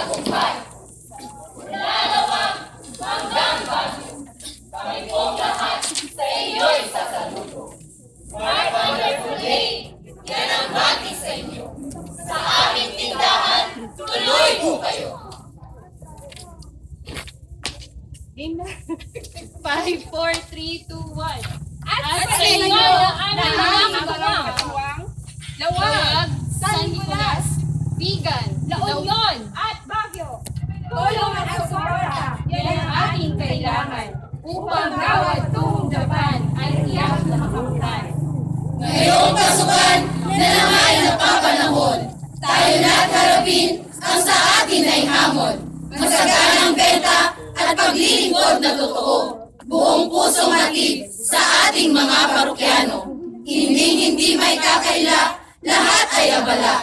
tagumpay. Lalawang hanggang Baguio, kami pong lahat sa iyo'y sasaludo. My wonderful day, yan ang bati sa inyo. Sa aming tindahan, tuloy po kayo. Game na. 5, 4, 3, 2, 1. At sa inyo, na aming katuwang, Lawag, San Nicolas, Vigan, La Union, At Baguio, tulong at suporta, yan ang ating kailangan upang bawat tungong Japan ay tiyak na makamtan. Ngayong pasukan na naman napapanahon, tayo na't harapin ang sa atin ay hamon. Masaganang benta at paglilingkod na totoo, buong pusong hatid sa ating mga parokyano. Hindi may kakaila, lahat ay abala.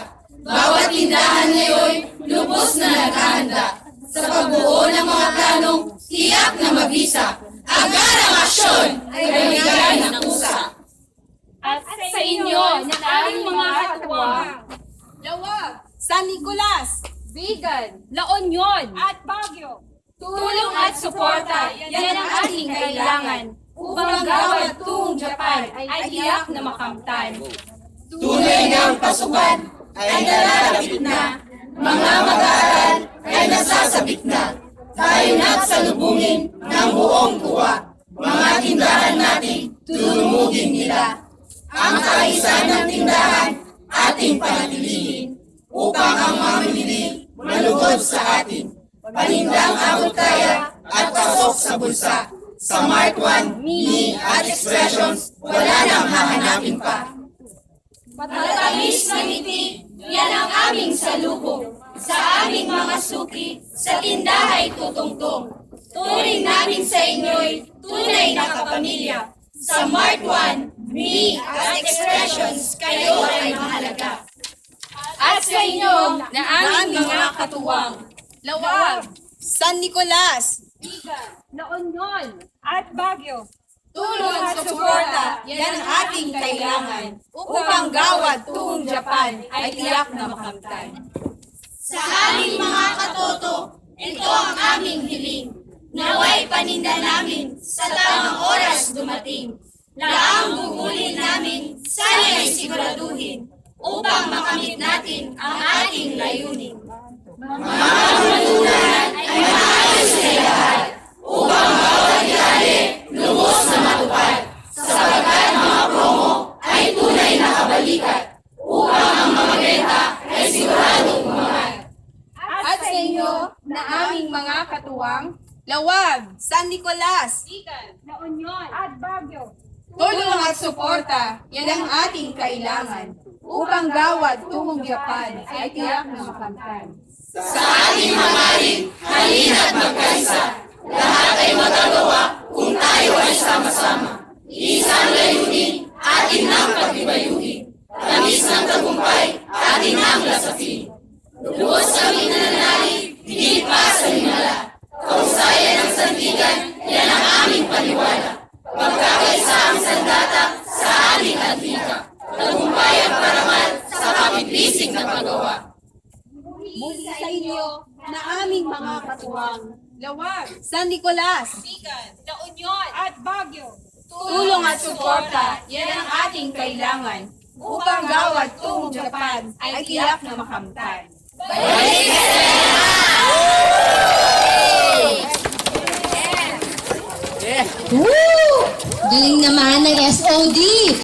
Bawat tindahan ngayon, lubos na naghahanda. Sa pagbuo ng mga planong tiyak na mabisa, agarang aksyon ay bigay ng usa. At sa inyo, na aming mga katuwang, Lawag, San Nicolas, Vigan, La Union, at Baguio, tulong at suporta, yan ang ating kailangan upang ang bawat tungong Japan ay tiyak na makamtan. Tunay na ang pasukan ay nalalapit na, mga mag-aaral ay nasasabik na. Tayo na't salubungin ng buong tuwa, mga tindahan natin tulumugin nila. Ang kaisa ng tindahan ating panatilihin, upang ang mamimili malugod sa atin. Panindang abot kaya at pasok sa bulsa. Sa Mark 1, Mini at Expressions, wala nang hahanapin pa. Matamis na ngiti, yan ang aming salubong. Sa aming mga suki, sa tindahay tutungtong. Turing namin sa inyo'y tunay na kapamilya. Sa Mark 1, Mini at Expressions, kayo ay mahalaga. At sa inyo, na aming mga katuwang, Lawag, San Nicolas, Vigan, La Union, at Baguio, tulong at suporta, yan ang ating kailangan upang gawad tungong Japan ay tiyak na makamtan. Sa aming mga katoto, ito ang aming hiling. Naway paninda namin sa tamang oras dumating. Laang gugulin namin, sana'y siguraduhin upang makamit natin ang ating layunin. Mamamalunan ay maayos na lahat upang bawat yari lubos na matupad. Sapagkat mga promo ay tunay na kabalikat upang ang mga benta ay siguradong umangat. At sa inyo, na aming mga katuwang, Lawag, San Nicolas, Vigan, La Union, at Baguio, tulong at suporta, yan ang ating kailangan upang gawad tungong Japan ay tiyak na makamtan. Sa ating hangarin, halina't magkaisa. Lahat ay magagawa kung tayo ay sama-sama. Isang layunin, atin ang pagtibayuhin. Tamis ng tagumpay, atin ang lasapin. Lubos kami nananalig, higit pa sa hinala. Kausayan ng sandigan, yan ang aming paniwala. Pagkakaisa ang sandata sa ating adlika. Tagumpay ang parangal sa kapitlisig na paggawa. Muli sa inyo, na aming mga katuwang, Lawag, San Nicolas, Vigan, La Union, at Baguio, tulong at suporta, yan ang ating kailangan upang gawad tungong Japan ay tiyak na makamtan. Balik ka Woo! Galing naman ng SOD!